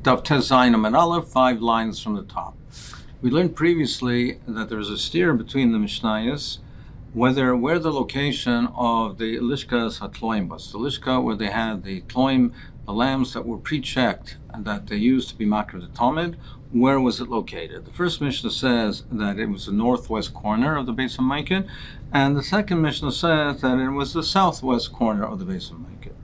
Daf Tez Zayin and Aleph, 5 lines from the top. We learned previously that there is a steer between the Mishnayos, where the location of the Lishkas HaTloim was. The Lishka where they had the Tloim, the lambs that were pre-checked and that they used to be Makar the Talmud, where was it located? The first Mishnah says that it was the northwest corner of the Beis HaMikdash, and the second Mishnah says that it was the southwest corner of the Beis HaMikdash.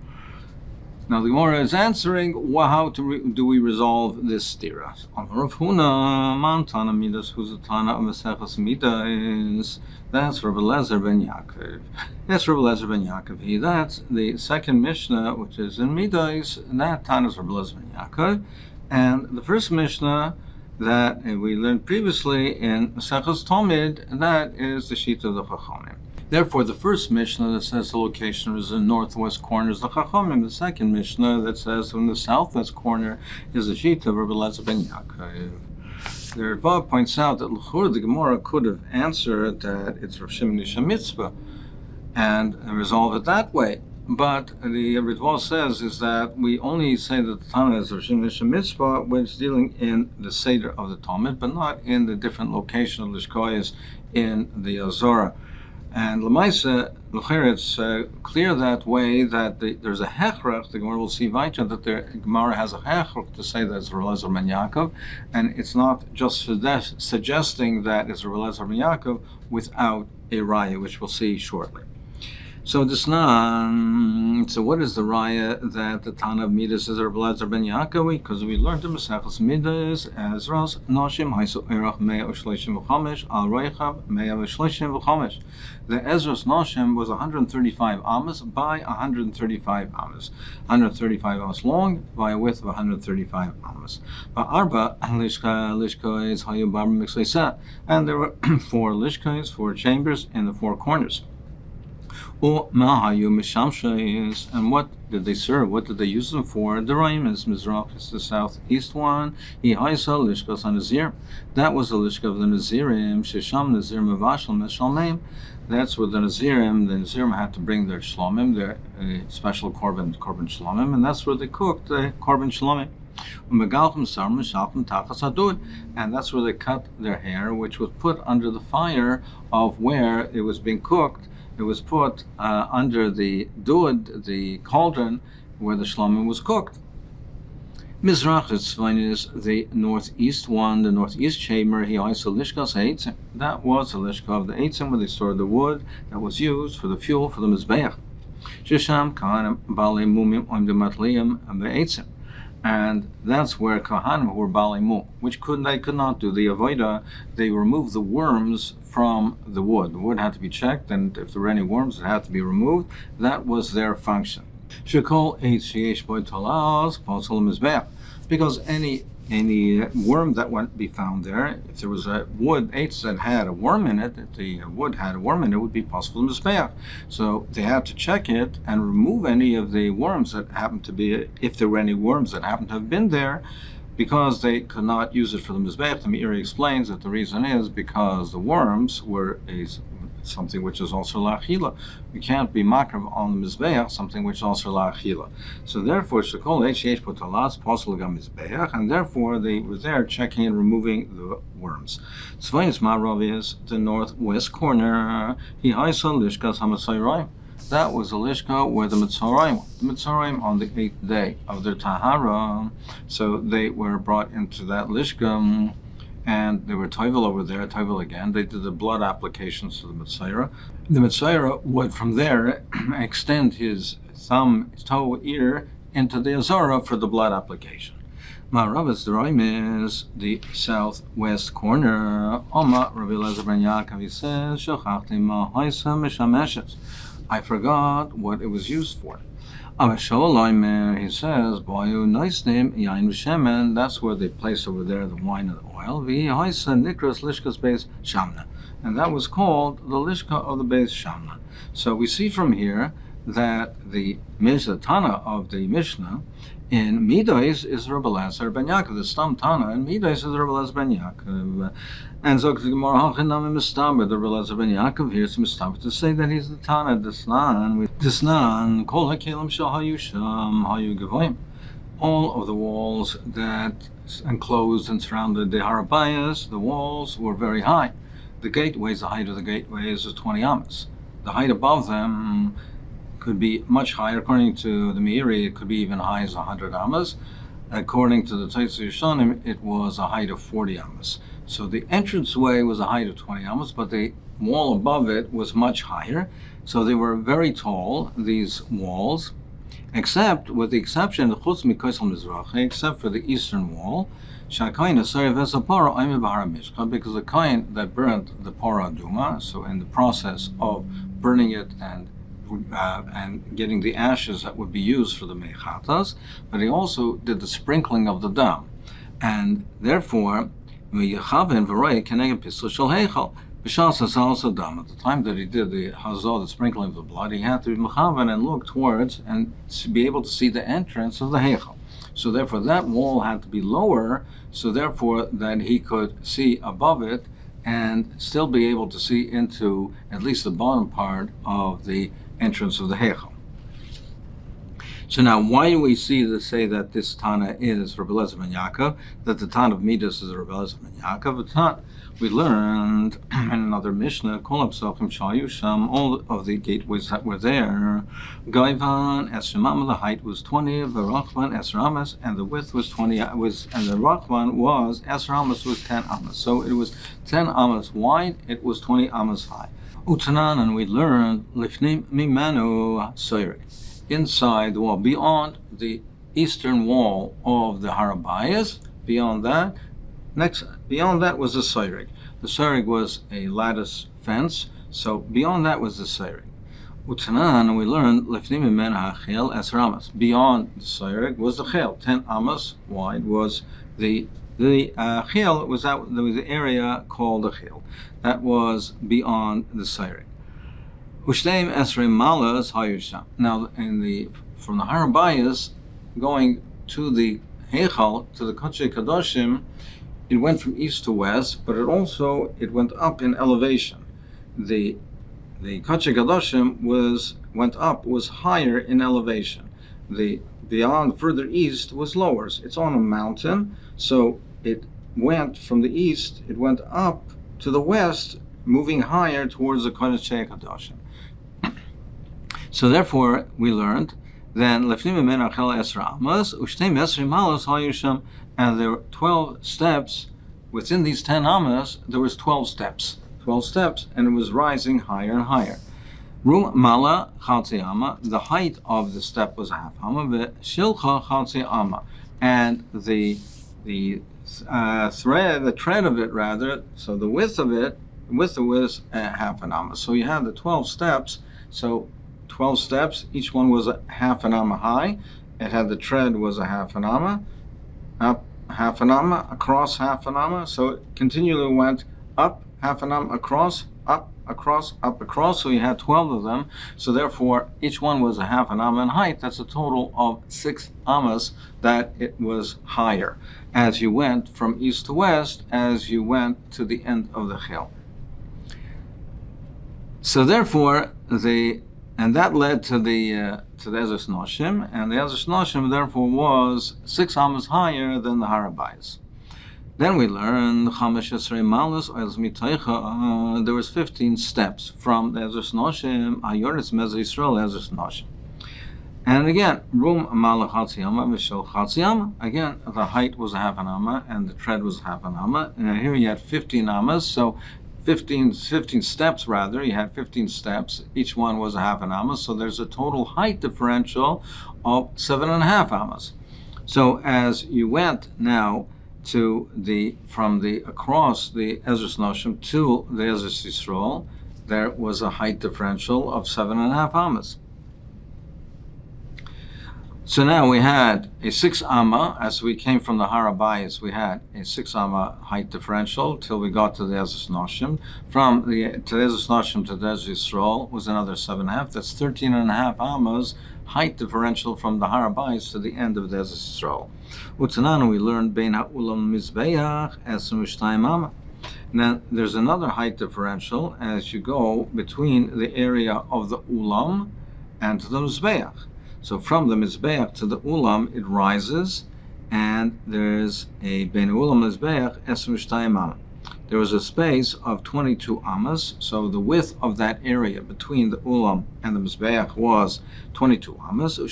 Now the Gemara is answering, how do we resolve this stira? Rav Huna, man Tana Midas, who's a Tana of Masechet Midas, that's Rabbi Lezer ben Yaakov. That's Rabbi Lezer ben Yaakov. That's the second Mishnah, which is in Midas, and that Tana is Rabbi Lezer ben Yaakov. And the first Mishnah that we learned previously in Masechet Talmud, that is the shlit of the Chachamim. Therefore, the first Mishnah that says the location is the northwest corner is the Chachamim. The second Mishnah that says in the southwest corner is the shlit of Rabbi Lezer ben Yaakov. The Ritva points out that l'chur the Gemara could have answered that it's Rav Shimon Ish HaMitzvah and resolve it that way. But the Ritva says is that we only say that the Tana is Rav Shimon Ish HaMitzvah when it's dealing in the Seder of the Talmud, but not in the different location of Lishkoyas in the Azora. And L'maisa, it's clear that way that there's a hechrach. The Gemara will see weiter that the Gemara has a hechrach to say that it's Rabbi Lezer ben Yaakov, and it's not just suggesting that it's Rabbi Lezer ben Yaakov without a raya, which we'll see shortly. So what is the raya that the Tana of Midas is Rabbi Lezer ben Yaakov? Because we learned in Masechet Midas as Ras Noshim Haisu Erach Mea U'Shleishim V'Chamesh Al Reichav Mea U'Shleishim V'Chamesh. The Ezras Noshim was 135 amas by 135 amas, 135 amas long by a width of 135 amas. Ba'arba lishkais hayu bar mixleisa, and there were 4 lishkais, 4 chambers in the 4 corners. And what did they serve? What did they use them for? The Raim is Mizrach, is the southeast one. That was the Lishka of the Nazirim. Shesham Nazir Mavashal Meshalmeim. That's where the Nazirim had to bring their shlomim, their special korban shlomim, and that's where they cooked the korban shlomim. And that's where they cut their hair, which was put under the fire of where it was being cooked. It was put under the dud, the cauldron, where the shlomim was cooked. Mizrach is the northeast one, the northeast chamber. He also lishkas eitzim. That was the lishka of the eitzim, where they stored the wood that was used for the fuel for the mizbeach. Shesham kahanim balei mumim oimdematliim be'eitzim. And that's where Kohanim were Balei Mum, which they could not do the avodah. They removed the worms from the wood. The wood had to be checked, and if there were any worms, it had to be removed. That was their function. Shekol eitz sheyesh bo talas posel mizbeach, because any worm that wouldn't be found there, if there was a wood eitz that had a worm in it, if the wood had a worm in it, would be possible mizbeach. So they had to check it and remove any of the worms that happened to be, if there were any worms that happened to have been there, because they could not use it for the mizbeach. The Meiri explains that the reason is because the worms were something which is also la'achila. We can't be makrav on the mizbeach, something which is also la'achila. So therefore, shekol eish potalas posel gam mizbeach, and therefore they were there checking and removing the worms. Tzvayis ma'arav is the northwest corner. He haisa lishkas hamatzayraim. That was the lishka where the Mitzrayim on the 8th day of their tahara. So they were brought into that lishka, and they were toivel over there, toivel again. They did the blood applications to the Mitzrayim. The Mitzrayim would from there extend his thumb, toe, ear into the Azara for the blood application. Ma'arav Deraim is the southwest corner. Oma Rabbi Lezer ben Yaakov, he says, Shachachti ma'haisa mishameshes. I forgot what it was used for. He says, nice name, yain v'shemen. That's where they placed over there the wine and the oil. Nikras lishkas beis shamna, and that was called the lishka of the beis shamna. So we see from here that the Tana of the Mishnah in Midas is Rabbi Lezer ben Yaakov. The Stam Tana in Midas is Rabbi Lezer ben Yaakov. And so the Gemara Hachinam Mistaber, the Rabbi Lezer ben Yaakov here is Mistaber to say that he's the Tana Desnan. Desnan Kol Hakelim Shal Hayu Sham Hayu Gavoim. all of the walls that enclosed and surrounded the Harabayas, the walls were very high. The gateways, the height of the gateways was 20 amas. The height above them could be much higher. According to the Meiri, it could be even high as 100 amas. According to the Tosfos Rishonim, it was a height of 40 amas. So the entranceway was a height of 20 amas, but the wall above it was much higher. So they were very tall, these walls, except with the exception of except for the eastern wall, because the kohen that burnt the parah aduma, so in the process of burning it and getting the ashes that would be used for the mechatas, but he also did the sprinkling of the dam, and therefore at the time that he did the hazah, the sprinkling of the blood, he had to be mechaven and look towards and be able to see the entrance of the heichal. So therefore that wall had to be lower, so therefore that he could see above it and still be able to see into at least the bottom part of the entrance of the heichal. So now, why do we say that this Tana is Rabbi Eliezer ben Yaakov, that the Tana of Midas is Rabbi Eliezer ben Yaakov? We learned in another Mishnah, Kol HaPsachim Shayu Sham, all of the gateways that were there, Gaivan Esrimam, the height was 20, V'Rachman Esramas, and the width was 20, and the Rachman was, Esramas was 10 amas. So it was 10 amas wide, it was 20 amas high. Utanan, and we learned, Lifnim Mimanu Soyri, inside the wall, beyond the eastern wall of the Harabayas, beyond that was the Seirig. The Seirig was a lattice fence, so beyond that was the Seirig. Utanan, we learned, Lefnim Mimena HaChel Esramas. Beyond the Seirig was the Chel. 10 amas wide was the Chel, was the area called the Chel. That was beyond the Seirig. Ushneim Esrei Malas Hayusham. Now, from the Harabayas going to the Heichal, to the Kodesh Kadoshim, it went from east to west, but it went up in elevation. The Kodesh Kadoshim was higher in elevation. The beyond further east was lower. It's on a mountain, so it went from the east. It went up to the west, moving higher towards the Kodesh Kadoshim. So therefore, we learned then Lefnim Mimena Chel Esra Amas Ushneim Esri Malos Hayusham, and there were 12 steps within these 10 amas. There was 12 steps, and it was rising higher and higher. Rum Mala Chaltzi Ama, the height of the step was a half ama. Shilcha Chaltzi Ama, and the tread of it rather. So the width of it was half an ama. So you had the 12 steps. So 12 steps, each one was a half an amma high. It had the tread was a half an amma, up half an amma, across half an amma. So it continually went up half an amma, across, up, across, up, across. So you had 12 of them. So therefore, each one was a half an amma in height. That's a total of 6 ammas that it was higher as you went from east to west, as you went to the end of the chel. So therefore, and that led to the Ezras Noshim, and the Ezras Noshim therefore was 6 amas higher than the Harabayas. Then we learned there was 15 steps from the Ezras Noshim, Hayoretz Mezeh Yisrael Ezras Noshim. And again, Rum Malach Chatziyama Vishel Chatziyama. Again, the height was a half an amma and the tread was half an amma. And here you had 15 ammas, so 15 steps rather. You had 15 steps. Each one was a half an amma. So there's a total height differential of 7.5 ammas. So as you went now across the Ezras Noshim to the Ezras Yisrael, there was a height differential of 7.5 ammas. So now we had a 6 amma, as we came from the Harabayas, we had a 6 amma height differential till we got to the Ezras Noshim. From the Ezras Noshim to the Ezras Yisrael was another 7.5. That's 13.5 ammas height differential from the Harabayas to the end of the Ezras Yisrael. Utananu, we learned Bein Ha'ulam Mizbeach Esrim Amma. Now there's another height differential as you go between the area of the Ulam and to the Mizbeach. So from the Mizbeach to the Ulam, it rises, and there's a Ben Ulam Mizbeach Esrim Amma. There was a space of 22 amas, so the width of that area between the Ulam and the Mizbeach was 22 amas, and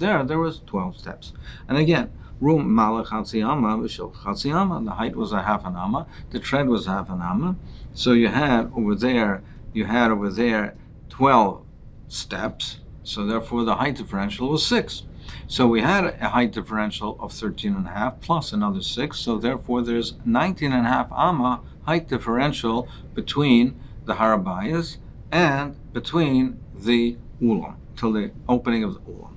there was 12 steps. And again, room malach chatziyama, v'shil chatziyama, the height was a half an amma, the tread was half an amma, so you had over there 12 steps, so therefore the height differential was 6. So we had a height differential of 13.5 plus another 6, so therefore there's 19.5 amma height differential between the Harabayas and between the Ulam, till the opening of the Ulam.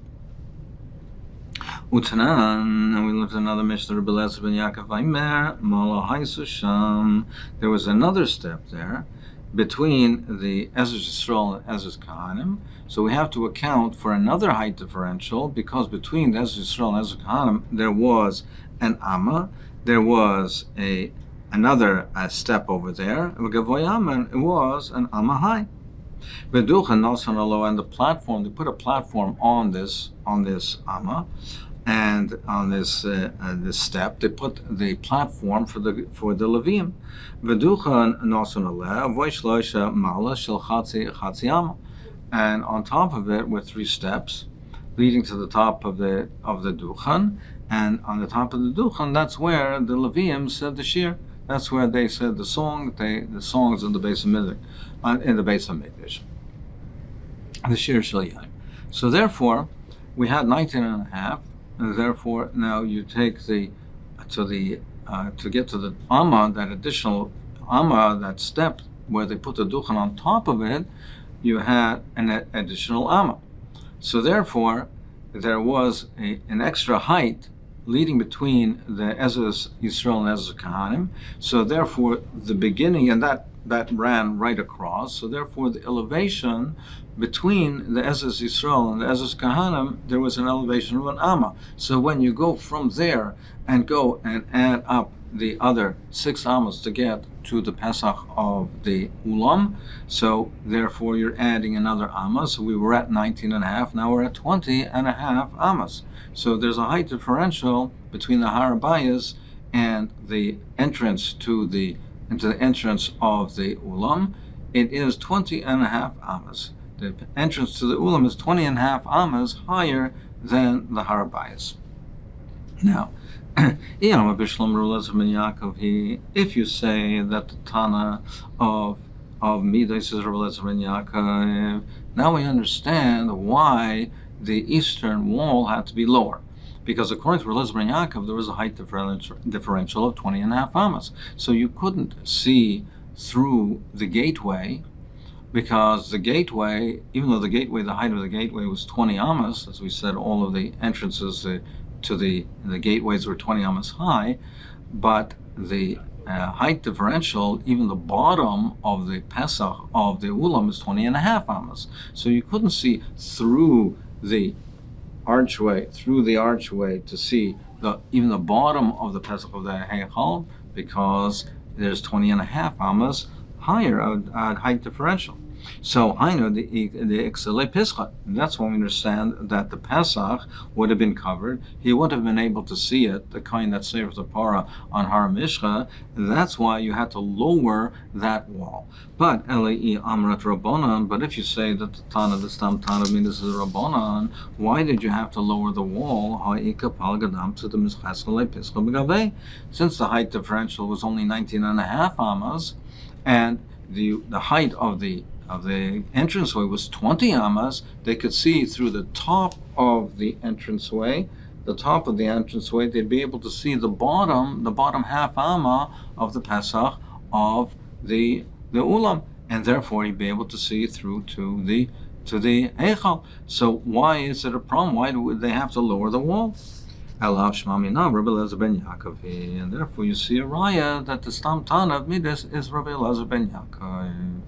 Utanan, and we looked at another Mishnah, Rabbi Elazar ben Yaakov Aimer, Mala Haisu Sham. There was another step there between the Ezra Yisrael and Ezra Kahanim. So we have to account for another height differential, because between Ezra Yisrael and Ezra Kahanim there was an Amma, there was another step over there, and it was an Amma high. And the platform, they put a platform on this Amma, and on this step, they put the platform for the Levim. And on top of it were 3 steps leading to the top of the Duchan. And on the top of the Duchan, that's where the Levim said the Shir. That's where they said the songs in the Beis Hamikdash, the Shir Shel Yaim. So therefore, we had 19.5, and therefore now you take to get to the Amma, that additional Amma, that step where they put the Duchan on top of it, you had an additional Amma. So therefore, there was an extra height leading between the Ezra Yisrael and Ezra Kahanim. So therefore, the beginning, and that ran right across, so therefore the elevation between the Ezra Yisrael and the Ezra Kahanim, there was an elevation of an Amma. So when you go from there and go and add up the other 6 Ammas to get to the Pesach of the Ulam, so therefore you're adding another Amma. So we were at 19.5, now we're at 20.5 Ammas. So there's a height differential between the Harabayas and the entrance into the entrance of the Ulam. It is 20.5 Ammas. The entrance to the Ulam is 20.5 Ammas higher than the Harabayas. Now, if you say that the Tana of Midas is Rabbi Elazar ben Yaakov, now we understand why the eastern wall had to be lower. Because according to Rabbi Elazar ben Yaakov, there was a height differential of 20.5 ammas. So you couldn't see through the gateway, because the gateway, even though the height of the gateway was 20 ammas, as we said, all of the entrances to the gateways were 20 ammas high, but the height differential, even the bottom of the Pesach of the Ulam is 20.5 ammas. So you couldn't see through the archway to see even the bottom of the Pesach of the Heichal, because there's 20.5 ammas higher at height differential. So I know the Ixele Pischa. That's when we understand that the Pesach would have been covered. He would have been able to see it, the kind that saved the para on Har Mishcha. That's why you had to lower that wall. But Elei Amrat Rabbanan. But if you say that the Tana, the Stam Tana means is Rabbanan, why did you have to lower the wall? Ha'ika Palgadam to the Mischasele Pischa B'Gavei, since the height differential was only 19.5 ammas, and the height of the entranceway was 20 ammas, they could see through the top of the entranceway. They'd be able to see the bottom half amma of the Pesach of the Ulam, and therefore he'd be able to see through to the Eichel. So why is it a problem? Why would they have to lower the wall? And therefore you see a raya that the Stam Tana of Midas is Rabbi Elazar ben Yaakov.